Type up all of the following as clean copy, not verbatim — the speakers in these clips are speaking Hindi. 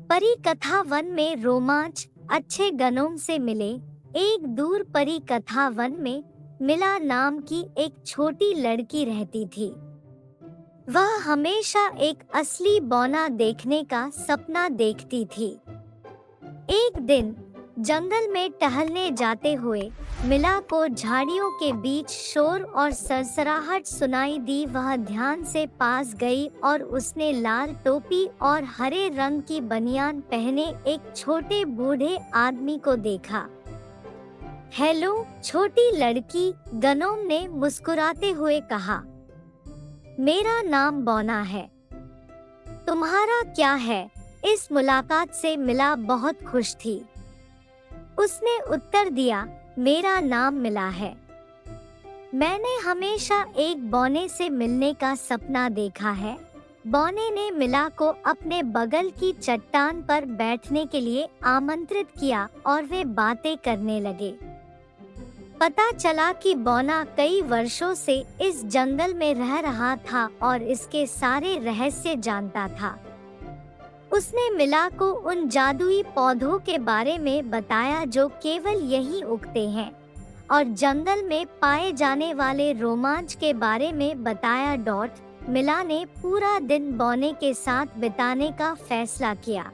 परी कथा वन में रोमांच अच्छे गनोम से मिले। एक दूर परी कथा वन में मिला नाम की एक छोटी लड़की रहती थी। वह हमेशा एक असली बौना देखने का सपना देखती थी। एक दिन जंगल में टहलने जाते हुए मिला को झाड़ियों के बीच शोर और सरसराहट सुनाई दी। वह ध्यान से पास गई और उसने लाल टोपी और हरे रंग की बनियान पहने एक छोटे बूढ़े आदमी को देखा। हेलो छोटी लड़की, गनोम ने मुस्कुराते हुए कहा। मेरा नाम बौना है। तुम्हारा क्या है? इस मुलाकात से मिला बहुत खुश थी। उसने उत्तर दिया, मेरा नाम मिला है। मैंने हमेशा एक बौने से मिलने का सपना देखा है। बौने ने मिला को अपने बगल की चट्टान पर बैठने के लिए आमंत्रित किया और वे बातें करने लगे। पता चला कि बौना कई वर्षों से इस जंगल में रह रहा था और इसके सारे रहस्य जानता था। उसने मिला को उन जादुई पौधों के बारे में बताया जो केवल यहीं उगते हैं और जंगल में पाए जाने वाले रोमांच के बारे में बताया। मिला ने पूरा दिन बौने के साथ बिताने का फैसला किया।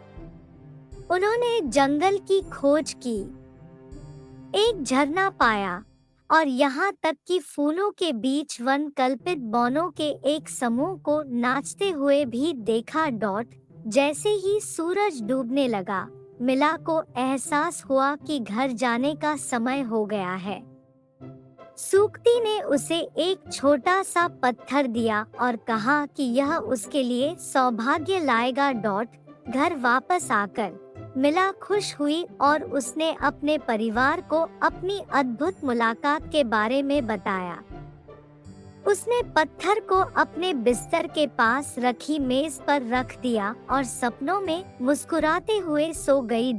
उन्होंने जंगल की खोज की, एक झरना पाया और यहाँ तक कि फूलों के बीच वन कल्पित बौनों के एक समूह को नाचते हुए भी देखा। जैसे ही सूरज डूबने लगा, मिला को एहसास हुआ कि घर जाने का समय हो गया है। सूक्ति ने उसे एक छोटा सा पत्थर दिया और कहा कि यह उसके लिए सौभाग्य लाएगा। घर वापस आकर मिला खुश हुई और उसने अपने परिवार को अपनी अद्भुत मुलाकात के बारे में बताया। उसने पत्थर को अपने बिस्तर के पास रखी मेज पर रख दिया और सपनों में मुस्कुराते हुए सो गई।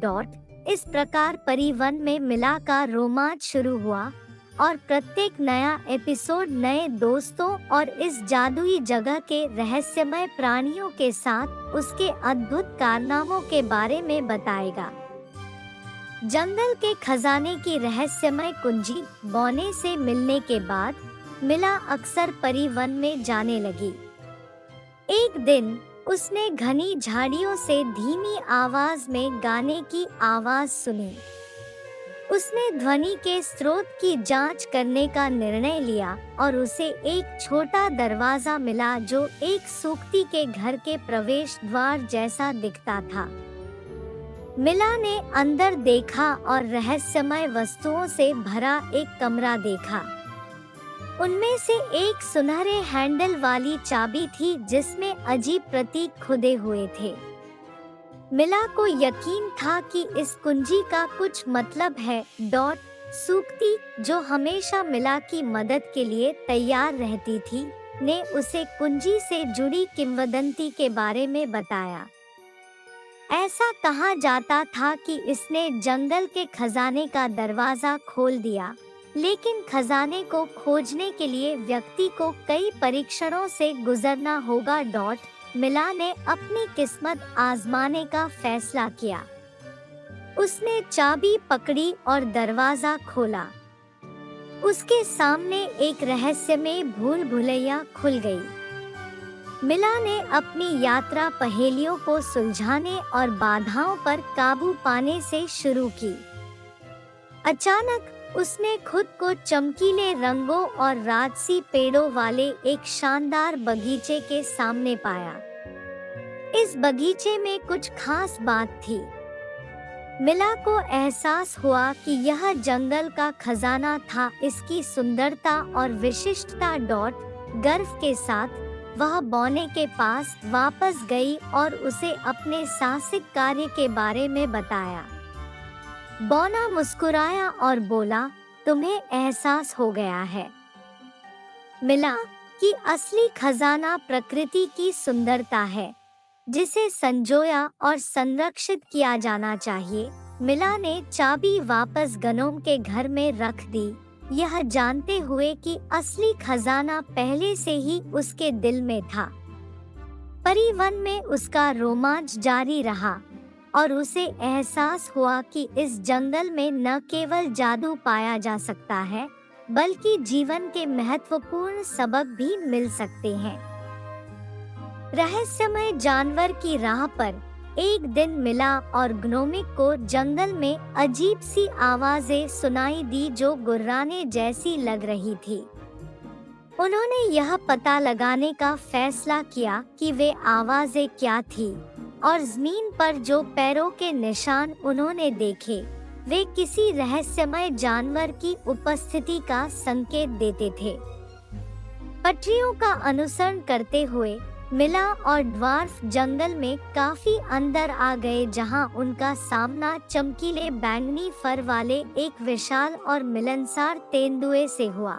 इस प्रकार परिवन में मिला का रोमांच शुरू हुआ और प्रत्येक नया एपिसोड नए दोस्तों और इस जादुई जगह के रहस्यमय प्राणियों के साथ उसके अद्भुत कारनामों के बारे में बताएगा। जंगल के खजाने की रहस्यमय कुंजी बौने से मिलने के बाद मिला अक्सर परिवन में जाने लगी। एक दिन उसने घनी झाड़ियों से धीमी आवाज में गाने की आवाज सुनी। उसने ध्वनि के स्रोत की जांच करने का निर्णय लिया और उसे एक छोटा दरवाजा मिला जो एक सूक्ति के घर के प्रवेश द्वार जैसा दिखता था। मिला ने अंदर देखा और रहस्यमय वस्तुओं से भरा एक कमरा देखा। उनमें से एक सुनहरे हैंडल वाली चाबी थी जिसमें अजीब प्रतीक खुदे हुए थे। मिला को यकीन था कि इस कुंजी का कुछ मतलब है। सूक्ति, जो हमेशा मिला की मदद के लिए तैयार रहती थी, ने उसे कुंजी से जुड़ी किंवदंती के बारे में बताया। ऐसा कहा जाता था कि इसने जंगल के खजाने का दरवाजा खोल दिया, लेकिन खजाने को खोजने के लिए व्यक्ति को कई परीक्षणों से गुजरना होगा। मिला ने अपनी किस्मत आजमाने का फैसला किया। उसने चाबी पकड़ी और दरवाजा खोला। उसके सामने एक रहस्यमय भूल भुलैया खुल गई। मिला ने अपनी यात्रा पहेलियों को सुलझाने और बाधाओं पर काबू पाने से शुरू की। अचानक उसने खुद को चमकीले रंगों और राजसी पेड़ों वाले एक शानदार बगीचे के सामने पाया। इस बगीचे में कुछ खास बात थी। मिला को एहसास हुआ कि यह जंगल का खजाना था। इसकी सुंदरता और विशिष्टता। गर्व के साथ वह बौने के पास वापस गई और उसे अपने साहसिक कार्य के बारे में बताया। बौना मुस्कुराया और बोला, तुम्हें एहसास हो गया है मिला कि असली खजाना प्रकृति की सुंदरता है, जिसे संजोया और संरक्षित किया जाना चाहिए। मिला ने चाबी वापस गनोम के घर में रख दी, यह जानते हुए कि असली खजाना पहले से ही उसके दिल में था। परिवन में उसका रोमांच जारी रहा और उसे एहसास हुआ कि इस जंगल में न केवल जादू पाया जा सकता है बल्कि जीवन के महत्वपूर्ण सबक भी मिल सकते हैं। रहस्यमय जानवर की राह पर एक दिन मिला और ग्नोमिक को जंगल में अजीब सी आवाजें सुनाई दी जो गुर्राने जैसी लग रही थी। उन्होंने यह पता लगाने का फैसला किया कि वे आवाजें क्या थी और जमीन पर जो पैरों के निशान उन्होंने देखे वे किसी रहस्यमय जानवर की उपस्थिति का संकेत देते थे। पटरियों का अनुसरण करते हुए मिला और ड्वार्फ जंगल में काफी अंदर आ गए जहां उनका सामना चमकीले बैंगनी फर वाले एक विशाल और मिलनसार तेंदुए से हुआ।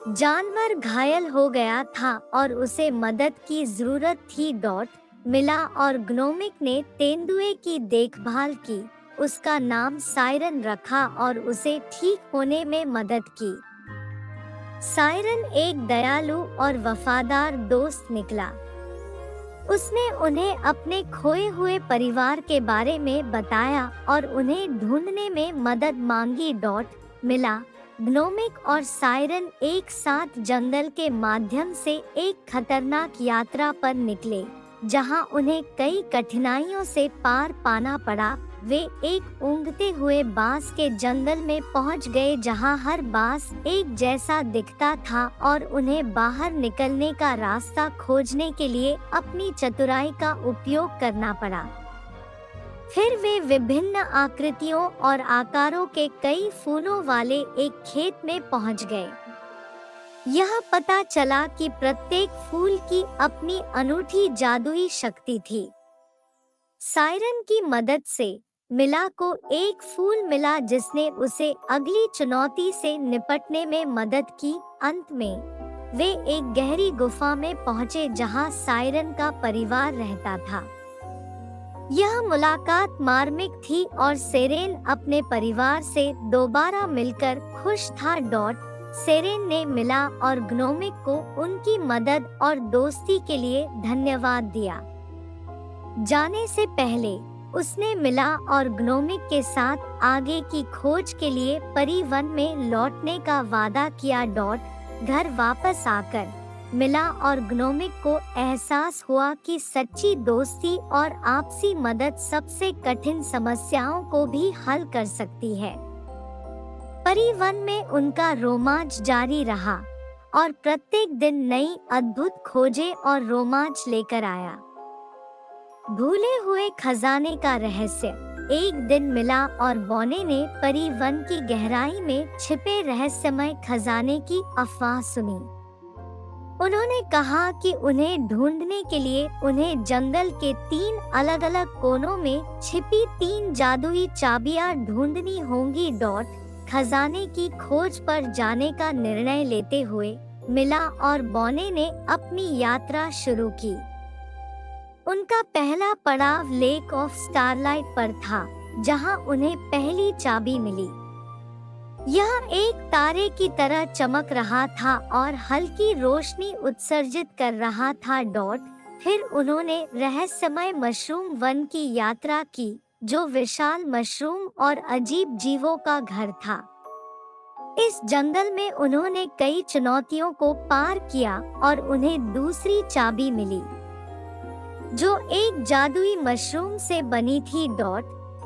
जानवर घायल हो गया था और उसे मदद की जरूरत थी। मिला और ग्नोमिक ने तेंदुए की देखभाल की, उसका नाम सायरन रखा और उसे ठीक होने में मदद की। सायरन एक दयालु और वफादार दोस्त निकला। उसने उन्हें अपने खोए हुए परिवार के बारे में बताया और उन्हें ढूंढने में मदद मांगी। मिला, ग्नोमिक और सायरन एक साथ जंगल के माध्यम से एक खतरनाक यात्रा पर निकले जहां उन्हें कई कठिनाइयों से पार पाना पड़ा। वे एक ऊँघते हुए बांस के जंगल में पहुंच गए जहां हर बांस एक जैसा दिखता था और उन्हें बाहर निकलने का रास्ता खोजने के लिए अपनी चतुराई का उपयोग करना पड़ा। फिर वे विभिन्न आकृतियों और आकारों के कई फूलों वाले एक खेत में पहुंच गए। यह पता चला कि प्रत्येक फूल की अपनी अनूठी जादुई शक्ति थी। सायरन की मदद से मिला को एक फूल मिला जिसने उसे अगली चुनौती से निपटने में मदद की। अंत में वे एक गहरी गुफा में पहुंचे जहां सायरन का परिवार रहता था। यह मुलाकात मार्मिक थी और सेरेन अपने परिवार से दोबारा मिलकर खुश था। सेरेन ने मिला और ग्नोमिक को उनकी मदद और दोस्ती के लिए धन्यवाद दिया। जाने से पहले उसने मिला और ग्नोमिक के साथ आगे की खोज के लिए परिवन में लौटने का वादा किया। घर वापस आकर मिला और ग्नोमिक को एहसास हुआ कि सच्ची दोस्ती और आपसी मदद सबसे कठिन समस्याओं को भी हल कर सकती है। परिवन में उनका रोमांच जारी रहा और प्रत्येक दिन नई अद्भुत खोजें और रोमांच लेकर आया। भूले हुए खजाने का रहस्य। एक दिन मिला और बॉने ने परिवन की गहराई में छिपे रहस्यमय खजाने की अफवाह सुनी। उन्होंने कहा कि उन्हें ढूंढने के लिए उन्हें जंगल के 3 अलग-अलग कोनों में छिपी 3 जादुई चाबियां ढूंढनी होंगी। खजाने की खोज पर जाने का निर्णय लेते हुए मिला और बॉने ने अपनी यात्रा शुरू की। उनका पहला पड़ाव लेक ऑफ स्टारलाइट पर था, जहां उन्हें पहली चाबी मिली। यह एक तारे की तरह चमक रहा था और हल्की रोशनी उत्सर्जित कर रहा था। फिर उन्होंने रहस्यमय मशरूम वन की यात्रा की, जो विशाल मशरूम और अजीब जीवों का घर था। इस जंगल में उन्होंने कई चुनौतियों को पार किया और उन्हें दूसरी चाबी मिली, जो एक जादुई मशरूम से बनी थी।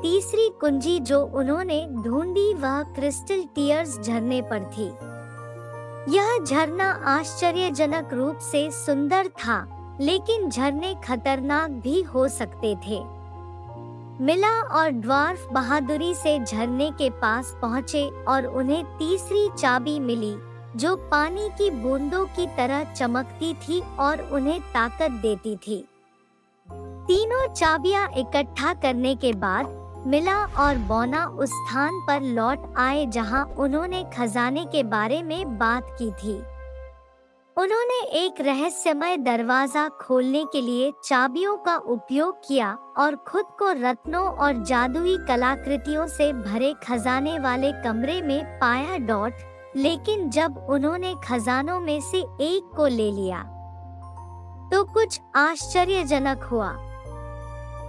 तीसरी कुंजी जो उन्होंने ढूंढी वह क्रिस्टल टीयर्स झरने पर थी। यह झरना आश्चर्यजनक रूप से सुंदर था, लेकिन झरने खतरनाक भी हो सकते थे। मिला और ड्वार्फ बहादुरी से झरने के पास पहुंचे और उन्हें तीसरी चाबी मिली, जो पानी की बूंदों की तरह चमकती थी और उन्हें ताकत देती थी। तीनों चाबियां इकट्ठा करने के बाद मिला और बॉना उस स्थान पर लौट आए जहां उन्होंने खजाने के बारे में बात की थी। उन्होंने एक रहस्यमय दरवाजा खोलने के लिए चाबियों का उपयोग किया और खुद को रत्नों और जादुई कलाकृतियों से भरे खजाने वाले कमरे में पाया। लेकिन जब उन्होंने खजानों में से एक को ले लिया तो कुछ आश्चर्यजनक हुआ।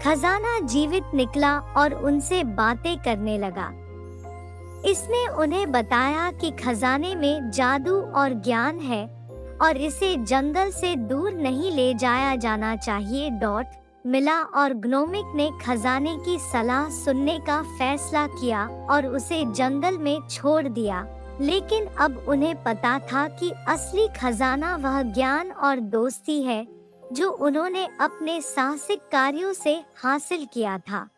खजाना जीवित निकला और उनसे बातें करने लगा। इसने उन्हें बताया कि खजाने में जादू और ज्ञान है और इसे जंगल से दूर नहीं ले जाया जाना चाहिए। मिला और ग्नोमिक ने खजाने की सलाह सुनने का फैसला किया और उसे जंगल में छोड़ दिया, लेकिन अब उन्हें पता था कि असली खजाना वह ज्ञान और दोस्ती है जो उन्होंने अपने साहसिक कार्यों से हासिल किया था।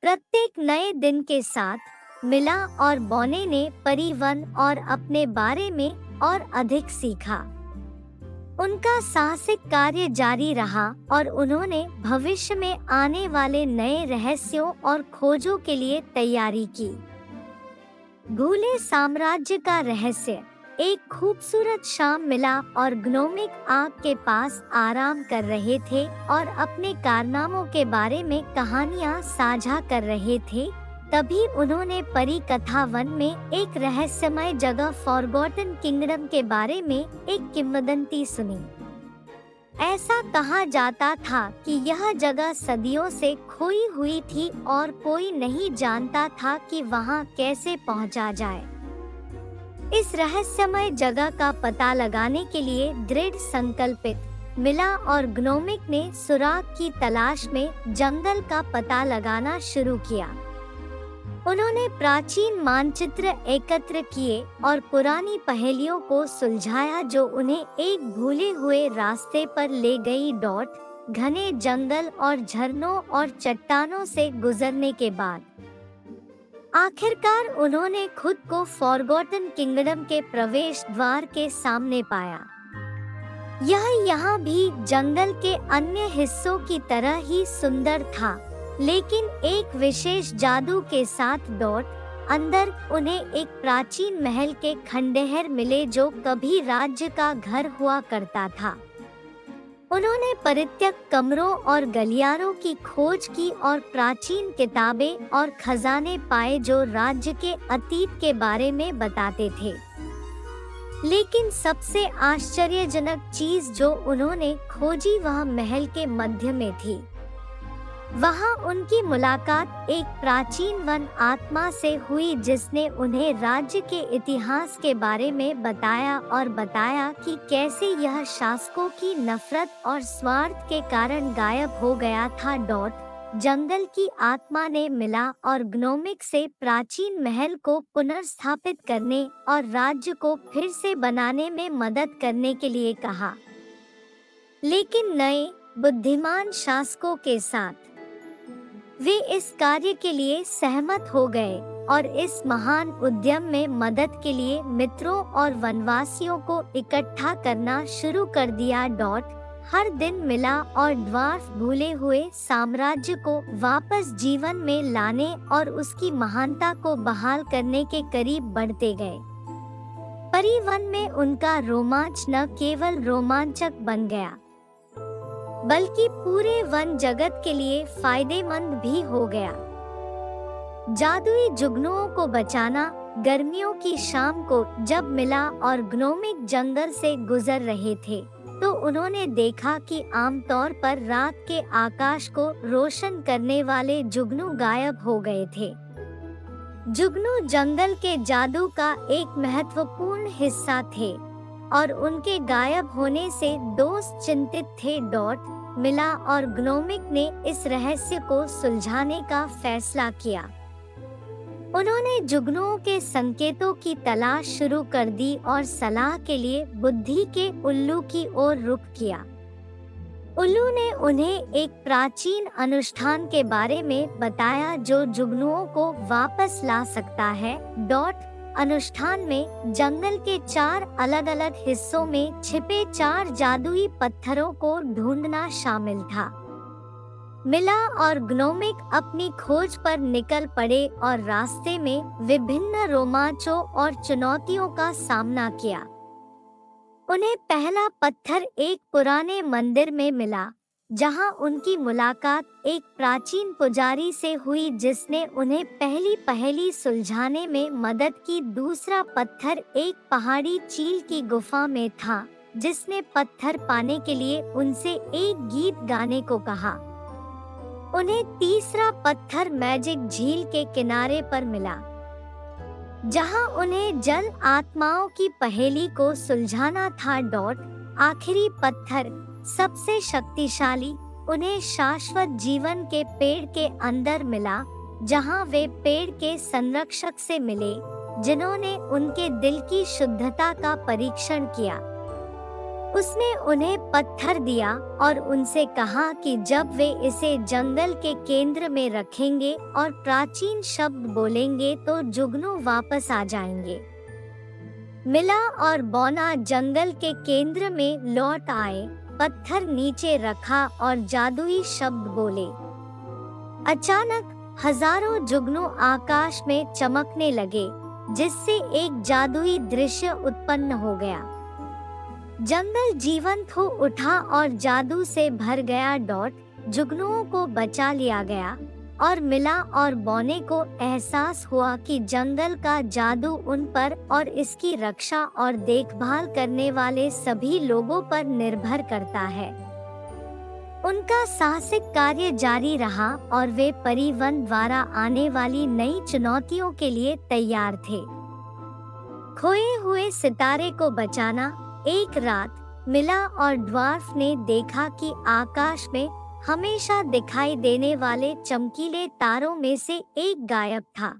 प्रत्येक नए दिन के साथ मिला और बॉने ने परिवन और अपने बारे में और अधिक सीखा। उनका साहसिक कार्य जारी रहा और उन्होंने भविष्य में आने वाले नए रहस्यों और खोजों के लिए तैयारी की। भूले साम्राज्य का रहस्य। एक खूबसूरत शाम मिला और ग्नोमिक आग के पास आराम कर रहे थे और अपने कारनामों के बारे में कहानियां साझा कर रहे थे। तभी उन्होंने परी कथा वन में एक रहस्यमय जगह फॉरगॉटन किंगडम के बारे में एक किंवदंती सुनी। ऐसा कहा जाता था कि यह जगह सदियों से खोई हुई थी और कोई नहीं जानता था कि वहां कैसे पहुंचा जाए। इस रहस्यमय जगह का पता लगाने के लिए दृढ़ संकल्पित मिला और ग्नोमिक ने सुराग की तलाश में जंगल का पता लगाना शुरू किया। उन्होंने प्राचीन मानचित्र एकत्र किए और पुरानी पहेलियों को सुलझाया जो उन्हें एक भूले हुए रास्ते पर ले गई। घने जंगल और झरनों और चट्टानों से गुजरने के बाद आखिरकार उन्होंने खुद को फॉरगॉटन किंगडम के प्रवेश द्वार के सामने पाया। यह यहाँ भी जंगल के अन्य हिस्सों की तरह ही सुंदर था, लेकिन एक विशेष जादू के साथ। अंदर उन्हें एक प्राचीन महल के खंडहर मिले जो कभी राज्य का घर हुआ करता था। उन्होंने परित्यक्त कमरों और गलियारों की खोज की और प्राचीन किताबें और खजाने पाए जो राज्य के अतीत के बारे में बताते थे। लेकिन सबसे आश्चर्यजनक चीज जो उन्होंने खोजी वह महल के मध्य में थी। वहां उनकी मुलाकात एक प्राचीन वन आत्मा से हुई जिसने उन्हें राज्य के इतिहास के बारे में बताया और बताया कि कैसे यह शासकों की नफरत और स्वार्थ के कारण गायब हो गया था। जंगल की आत्मा ने मिला और ग्नोमिक से प्राचीन महल को पुनर्स्थापित करने और राज्य को फिर से बनाने में मदद करने के लिए कहा। लेकिन नए बुद्धिमान शासकों के साथ वे इस कार्य के लिए सहमत हो गए और इस महान उद्यम में मदद के लिए मित्रों और वनवासियों को इकट्ठा करना शुरू कर दिया। हर दिन मिला और ड्वार्फ भूले हुए साम्राज्य को वापस जीवन में लाने और उसकी महानता को बहाल करने के करीब बढ़ते गए। परिवन में उनका रोमांच न केवल रोमांचक बन गया बल्कि पूरे वन जगत के लिए फायदेमंद भी हो गया। जादुई जुगनुओं को बचाना। गर्मियों की शाम को जब मिला और ग्नोमिक जंगल से गुजर रहे थे तो उन्होंने देखा कि आमतौर पर रात के आकाश को रोशन करने वाले जुगनू गायब हो गए थे। जुगनू जंगल के जादू का एक महत्वपूर्ण हिस्सा थे और उनके गायब होने से दोस्त चिंतित थे। मिला और ग्नोमिक ने इस रहस्य को सुलझाने का फैसला किया। उन्होंने जुगनुओं के संकेतों की तलाश शुरू कर दी और सलाह के लिए बुद्धि के उल्लू की ओर रुख किया। उल्लू ने उन्हें एक प्राचीन अनुष्ठान के बारे में बताया जो जुगनुओं को वापस ला सकता है। अनुष्ठान में जंगल के 4 अलग-अलग हिस्सों में छिपे 4 जादुई पत्थरों को ढूंढना शामिल था। मिला और ग्नोमिक अपनी खोज पर निकल पड़े और रास्ते में विभिन्न रोमांचों और चुनौतियों का सामना किया। उन्हें पहला पत्थर एक पुराने मंदिर में मिला जहां उनकी मुलाकात एक प्राचीन पुजारी से हुई जिसने उन्हें पहली पहेली सुलझाने में मदद की। दूसरा पत्थर एक पहाड़ी चील की गुफा में था जिसने पत्थर पाने के लिए उनसे एक गीत गाने को कहा। उन्हें तीसरा पत्थर मैजिक झील के किनारे पर मिला, जहां उन्हें जल आत्माओं की पहेली को सुलझाना था। आखिरी पत्थर, सबसे शक्तिशाली, उन्हें शाश्वत जीवन के पेड़ के अंदर मिला, जहां वे पेड़ के संरक्षक से मिले, जिन्होंने उनके दिल की शुद्धता का परीक्षण किया। उसने उन्हें पत्थर दिया और उनसे कहा कि जब वे इसे जंगल के केंद्र में रखेंगे और प्राचीन शब्द बोलेंगे तो जुगनू वापस आ जाएंगे। मिला और बौना जंगल के केंद्र में लौट आए, पत्थर नीचे रखा और जादुई शब्द बोले। अचानक हजारों जुगनू आकाश में चमकने लगे, जिससे एक जादुई दृश्य उत्पन्न हो गया। जंगल जीवंत हो उठा और जादू से भर गया। जुगनुओं को बचा लिया गया और मिला और बौने को एहसास हुआ कि जंगल का जादू उन पर और इसकी रक्षा और देखभाल करने वाले सभी लोगों पर निर्भर करता है। उनका साहसिक कार्य जारी रहा और वे परिवन द्वारा आने वाली नई चुनौतियों के लिए तैयार थे। खोए हुए सितारे को बचाना। एक रात मिला और ड्वार्फ ने देखा कि आकाश में हमेशा दिखाई देने वाले चमकीले तारों में से एक गायब था।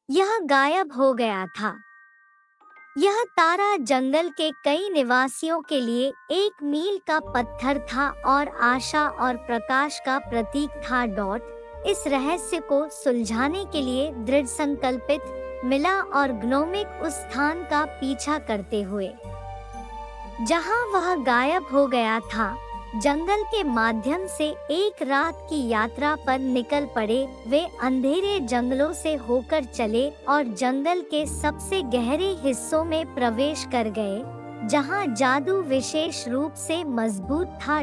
यह गायब हो गया था। यह तारा जंगल के कई निवासियों के लिए एक मील का पत्थर था और आशा और प्रकाश का प्रतीक था। इस रहस्य को सुलझाने के लिए दृढ़ संकल्पित मिला और ग्नोमिक उस स्थान का पीछा करते हुए, जहां वह गायब हो गया था, जंगल के माध्यम से एक रात की यात्रा पर निकल पड़े। वे अंधेरे जंगलों से होकर चले और जंगल के सबसे गहरे हिस्सों में प्रवेश कर गए, जहां जादू विशेष रूप से मजबूत था।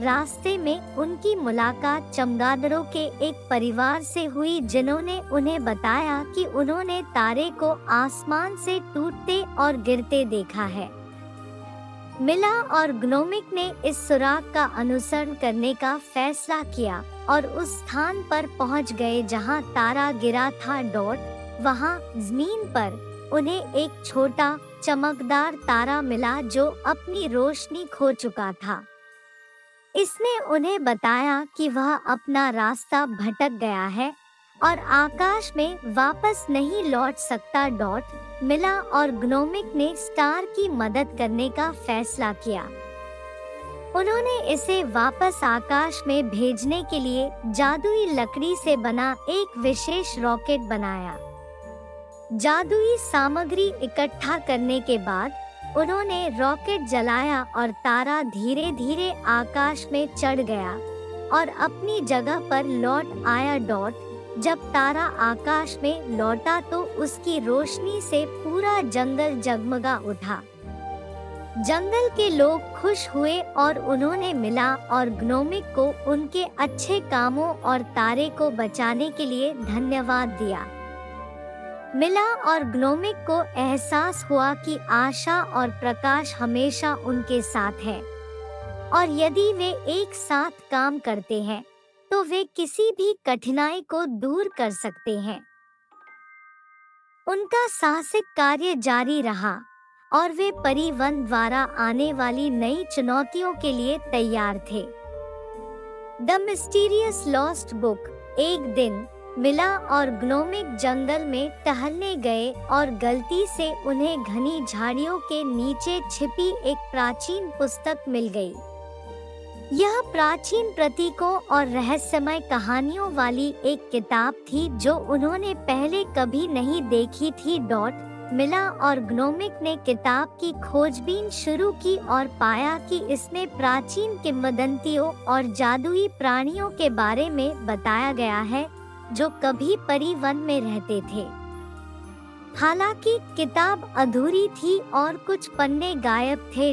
रास्ते में उनकी मुलाकात चमगादड़ों के एक परिवार से हुई, जिन्होंने उन्हें बताया कि उन्होंने तारे को आसमान से टूटते और गिरते देखा है। मिला और ग्नोमिक ने इस सुराग का अनुसरण करने का फैसला किया और उस स्थान पर पहुंच गए जहां तारा गिरा था। वहां जमीन पर उन्हें एक छोटा चमकदार तारा मिला जो अपनी रोशनी खो चुका था। इसने उन्हें बताया कि वह अपना रास्ता भटक गया है और आकाश में वापस नहीं लौट सकता। मिला और ग्नोमिक ने स्टार की मदद करने का फैसला किया। उन्होंने इसे वापस आकाश में भेजने के लिए जादुई लकड़ी से बना एक विशेष रॉकेट बनाया। जादुई सामग्री इकट्ठा करने के बाद उन्होंने रॉकेट जलाया और तारा धीरे धीरे आकाश में चढ़ गया और अपनी जगह पर लौट आया। जब तारा आकाश में लौटा तो उसकी रोशनी से पूरा जंगल जगमगा उठा। जंगल के लोग खुश हुए और उन्होंने मिला और ग्नोमिक को उनके अच्छे कामों और तारे को बचाने के लिए धन्यवाद दिया। मिला और ग्नोमिक को एहसास हुआ कि आशा और प्रकाश हमेशा उनके साथ है और यदि वे एक साथ काम करते हैं तो वे किसी भी कठिनाई को दूर कर सकते हैं। उनका साहसिक कार्य जारी रहा और वे परिवन द्वारा आने वाली नई चुनौतियों के लिए तैयार थे। The mysterious lost book. एक दिन मिला और ग्नोमिक जंगल में टहलने गए और गलती से उन्हें घनी झाड़ियों के नीचे छिपी एक प्राचीन पुस्तक मिल गई। यह प्राचीन प्रतीकों और रहस्यमय कहानियों वाली एक किताब थी जो उन्होंने पहले कभी नहीं देखी थी। मिला और ग्नोमिक ने किताब की खोजबीन शुरू की और पाया कि इसमें प्राचीन किंवदंतियों और जादुई प्राणियों के बारे में बताया गया है जो कभी परिवन में रहते थे। हालांकि किताब अधूरी थी और कुछ पन्ने गायब थे।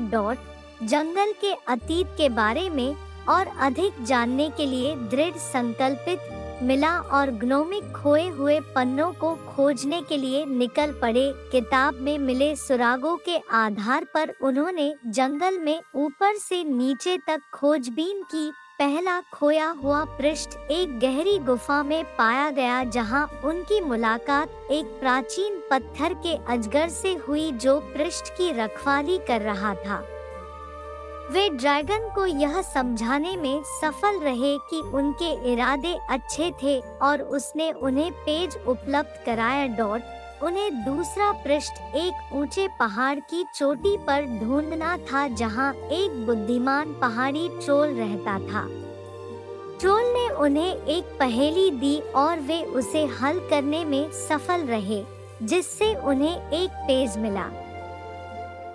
जंगल के अतीत के बारे में और अधिक जानने के लिए दृढ़ संकल्पित मिला और ग्नोमिक खोए हुए पन्नों को खोजने के लिए निकल पड़े। किताब में मिले सुरागों के आधार पर उन्होंने जंगल में ऊपर से नीचे तक खोजबीन की पहला खोया हुआ पृष्ठ एक गहरी गुफा में पाया गया, जहां उनकी मुलाकात एक प्राचीन पत्थर के अजगर से हुई जो पृष्ठ की रखवाली कर रहा था। वे ड्रैगन को यह समझाने में सफल रहे कि उनके इरादे अच्छे थे और उसने उन्हें पेज उपलब्ध कराया। उन्हें दूसरा पृष्ठ एक ऊंचे पहाड़ की चोटी पर ढूंढना था, जहां एक बुद्धिमान पहाड़ी ट्रोल रहता था। ट्रोल ने उन्हें एक पहेली दी और वे उसे हल करने में सफल रहे, जिससे उन्हें एक पेज मिला।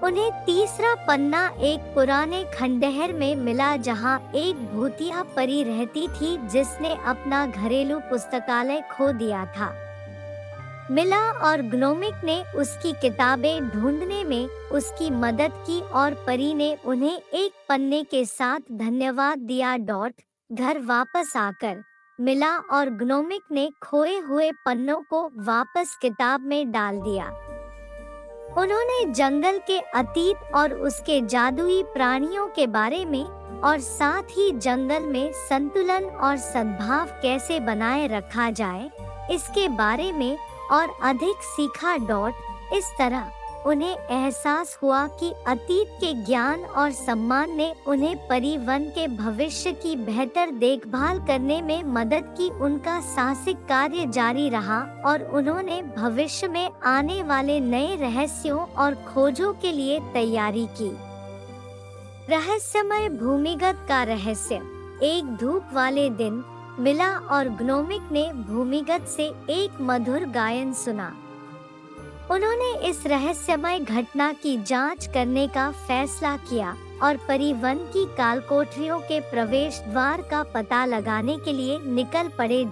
उन्हें तीसरा पन्ना एक पुराने खंडहर में मिला, जहां एक भूतिया परी रहती थी जिसने अपना घरेलू पुस्तकालय खो दिया था। मिला और ग्नोमिक ने उसकी किताबें ढूंढने में उसकी मदद की और परी ने उन्हें एक पन्ने के साथ धन्यवाद दिया। घर वापस आकर मिला और ग्नोमिक ने खोए हुए पन्नों को वापस किताब में डाल दिया। उन्होंने जंगल के अतीत और उसके जादुई प्राणियों के बारे में और साथ ही जंगल में संतुलन और सद्भाव कैसे बनाए रखा जाए इसके बारे में और अधिक सीखा। इस तरह उन्हें एहसास हुआ कि अतीत के ज्ञान और सम्मान ने उन्हें परिवन के भविष्य की बेहतर देखभाल करने में मदद की। उनका साहसिक कार्य जारी रहा और उन्होंने भविष्य में आने वाले नए रहस्यों और खोजों के लिए तैयारी की। रहस्यमय भूमिगत का रहस्य। एक धूप वाले दिन मिला और ग्नोमिक ने भूमिगत से एक मधुर गायन सुना। उन्होंने इस रहस्यमय घटना की जांच करने का फैसला किया और परिवन की कालकोठरियों के प्रवेश द्वार का पता लगाने के लिए निकल पड़े।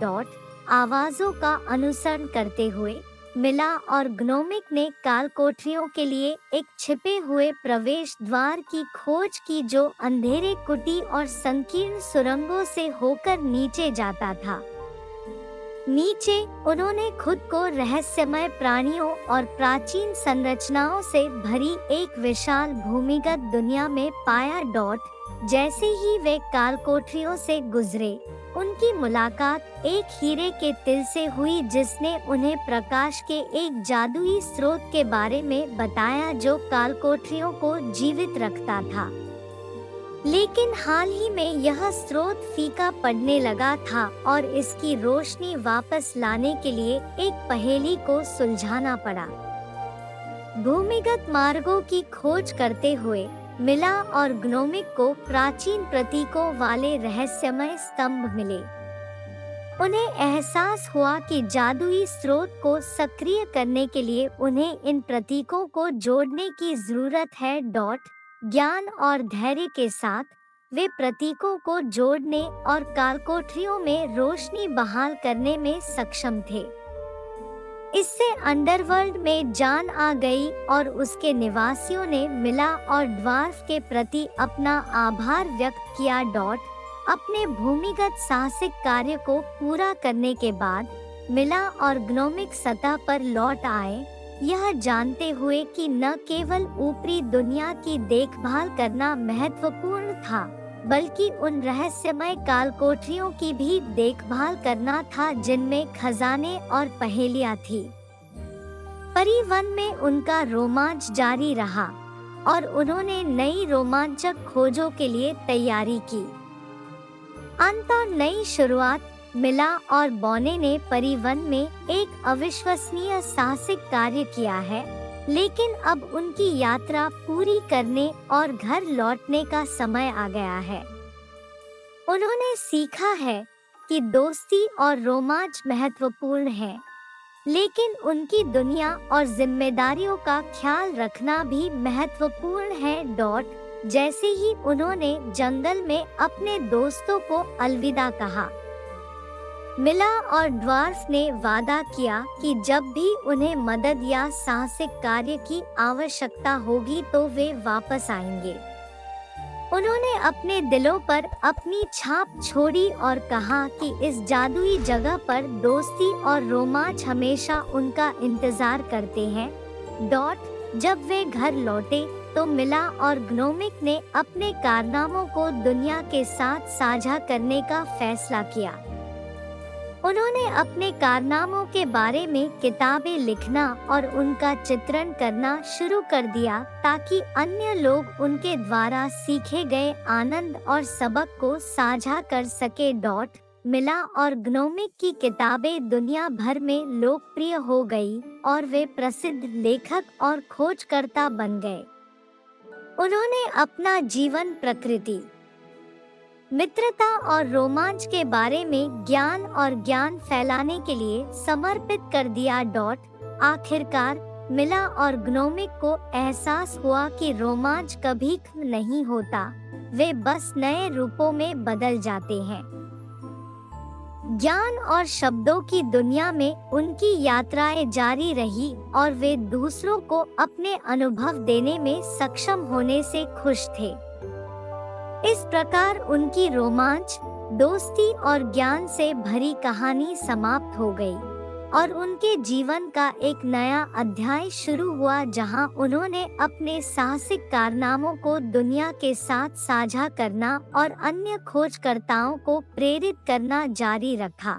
आवाजों का अनुसरण करते हुए मिला और ग्नोमिक ने कालकोठरियों के लिए एक छिपे हुए प्रवेश द्वार की खोज की, जो अंधेरे कुटी और संकीर्ण सुरंगों से होकर नीचे जाता था। नीचे उन्होंने खुद को रहस्यमय प्राणियों और प्राचीन संरचनाओं से भरी एक विशाल भूमिगत दुनिया में पाया। जैसे ही वे कालकोठरियों से गुजरे, उनकी मुलाकात एक हीरे के तिल से हुई, जिसने उन्हें प्रकाश के एक जादुई स्रोत के बारे में बताया जो कालकोठरियों को जीवित रखता था। लेकिन हाल ही में यह स्रोत फीका पड़ने लगा था और इसकी रोशनी वापस लाने के लिए एक पहेली को सुलझाना पड़ा। भूमिगत मार्गों की खोज करते हुए मिला और ग्नोमिक को प्राचीन प्रतीकों वाले रहस्यमय स्तंभ मिले। उन्हें एहसास हुआ कि जादुई स्रोत को सक्रिय करने के लिए उन्हें इन प्रतीकों को जोड़ने की जरूरत है। ज्ञान और धैर्य के साथ वे प्रतीकों को जोड़ने और कालकोठरियों में रोशनी बहाल करने में सक्षम थे। इससे अंडरवर्ल्ड में जान आ गई और उसके निवासियों ने मिला और ड्वार्फ के प्रति अपना आभार व्यक्त किया। अपने भूमिगत साहसिक कार्य को पूरा करने के बाद मिला और ग्नोमिक सतह पर लौट आए, यह जानते हुए कि न केवल ऊपरी दुनिया की देखभाल करना महत्वपूर्ण था, बल्कि उन रहस्यमय कालकोठरियों की भी देखभाल करना था जिनमें खजाने और पहेलियां थी। परिवन में उनका रोमांच जारी रहा और उन्होंने नई रोमांचक खोजों के लिए तैयारी की। अंत और नई शुरुआत। मिला और बॉने ने परिवन में एक अविश्वसनीय साहसिक कार्य किया है, लेकिन अब उनकी यात्रा पूरी करने और घर लौटने का समय आ गया है। उन्होंने सीखा है कि दोस्ती और रोमांच महत्वपूर्ण है, लेकिन उनकी दुनिया और जिम्मेदारियों का ख्याल रखना भी महत्वपूर्ण है। जैसे ही उन्होंने जंगल में अपने दोस्तों को अलविदा कहा, मिला और ड्वार्फ ने वादा किया कि जब भी उन्हें मदद या साहसिक कार्य की आवश्यकता होगी तो वे वापस आएंगे। उन्होंने अपने दिलों पर अपनी छाप छोड़ी और कहा कि इस जादुई जगह पर दोस्ती और रोमांच हमेशा उनका इंतजार करते हैं। जब वे घर लौटे तो मिला और ग्नोमिक ने अपने कारनामों को दुनिया के साथ साझा करने का फैसला किया। उन्होंने अपने कारनामों के बारे में किताबें लिखना और उनका चित्रण करना शुरू कर दिया ताकि अन्य लोग उनके द्वारा सीखे गए आनंद और सबक को साझा कर सके। मिला और ग्नोमिक की किताबें दुनिया भर में लोकप्रिय हो गई और वे प्रसिद्ध लेखक और खोजकर्ता बन गए। उन्होंने अपना जीवन प्रकृति, मित्रता और रोमांच के बारे में ज्ञान और ज्ञान फैलाने के लिए समर्पित कर दिया। आखिरकार मिला और ग्नोमिक को एहसास हुआ कि रोमांच कभी खत्म नहीं होता, वे बस नए रूपों में बदल जाते हैं। ज्ञान और शब्दों की दुनिया में उनकी यात्राएं जारी रही और वे दूसरों को अपने अनुभव देने में सक्षम होने से खुश थे। इस प्रकार उनकी रोमांच, दोस्ती और ज्ञान से भरी कहानी समाप्त हो गई और उनके जीवन का एक नया अध्याय शुरू हुआ जहां उन्होंने अपने साहसिक कारनामों को दुनिया के साथ साझा करना और अन्य खोजकर्ताओं को प्रेरित करना जारी रखा।